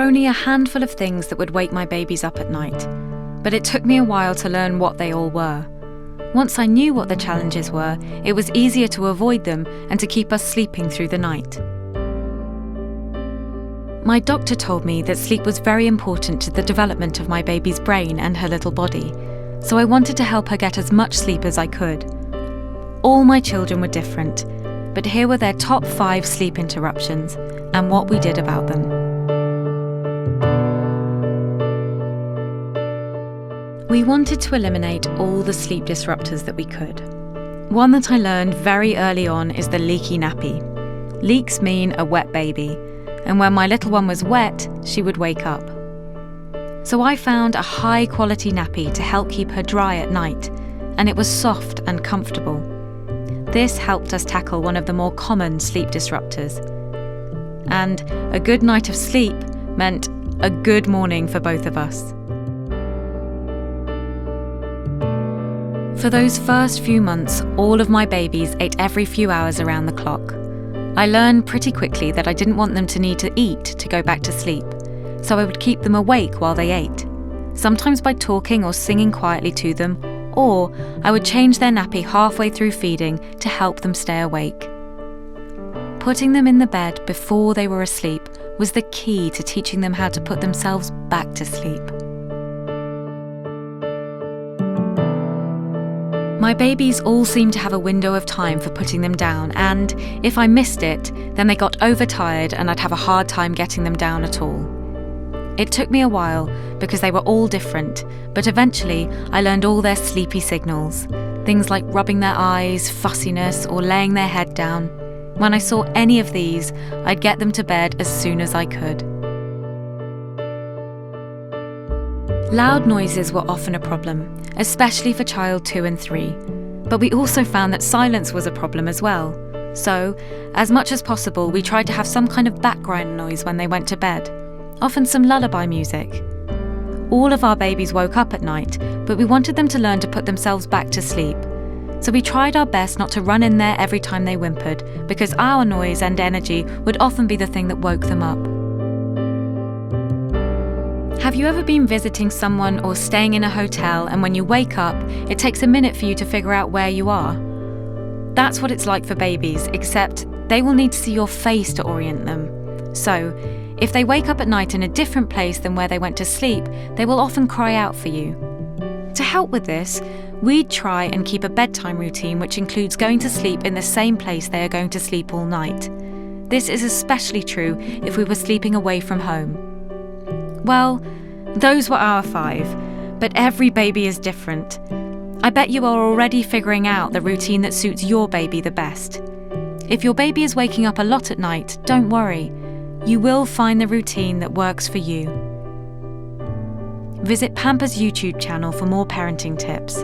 only a handful of things that would wake my babies up at night, but it took me a while to learn what they all were. Once I knew what the challenges were, it was easier to avoid them and to keep us sleeping through the night. My doctor told me that sleep was very important to the development of my baby's brain and her little body, so I wanted to help her get as much sleep as I could. All my children were different, but here were their top 5 sleep interruptions and what we did about them. We wanted to eliminate all the sleep disruptors that we could. One that I learned very early on is the leaky nappy. Leaks mean a wet baby, and when my little one was wet, she would wake up. So I found a high-quality nappy to help keep her dry at night, and it was soft and comfortable. This helped us tackle one of the more common sleep disruptors. And a good night of sleep meant a good morning for both of us. For those first few months, all of my babies ate every few hours around the clock. I learned pretty quickly that I didn't want them to need to eat to go back to sleep, so I would keep them awake while they ate, sometimes by talking or singing quietly to them, or I would change their nappy halfway through feeding to help them stay awake. Putting them in the bed before they were asleep was the key to teaching them how to put themselves back to sleep. My babies all seemed to have a window of time for putting them down, and if I missed it, then they got overtired and I'd have a hard time getting them down at all. It took me a while because they were all different, but eventually I learned all their sleepy signals, things like rubbing their eyes, fussiness, or laying their head down. When I saw any of these, I'd get them to bed as soon as I could. Loud noises were often a problem, especially for child 2 and 3, but we also found that silence was a problem as well. So, as much as possible, we tried to have some kind of background noise when they went to bed, often some lullaby music. All of our babies woke up at night, but we wanted them to learn to put themselves back to sleep. So we tried our best not to run in there every time they whimpered, because our noise and energy would often be the thing that woke them up. Have you ever been visiting someone or staying in a hotel, and when you wake up, it takes a minute for you to figure out where you are? That's what it's like for babies, except they will need to see your face to orient them. So, if they wake up at night in a different place than where they went to sleep, they will often cry out for you. To help with this, we'd try and keep a bedtime routine which includes going to sleep in the same place they are going to sleep all night. This is especially true if we were sleeping away from home. Well, those were our 5, but every baby is different. I bet you are already figuring out the routine that suits your baby the best. If your baby is waking up a lot at night, don't worry. You will find the routine that works for you. Visit Pamper's YouTube channel for more parenting tips.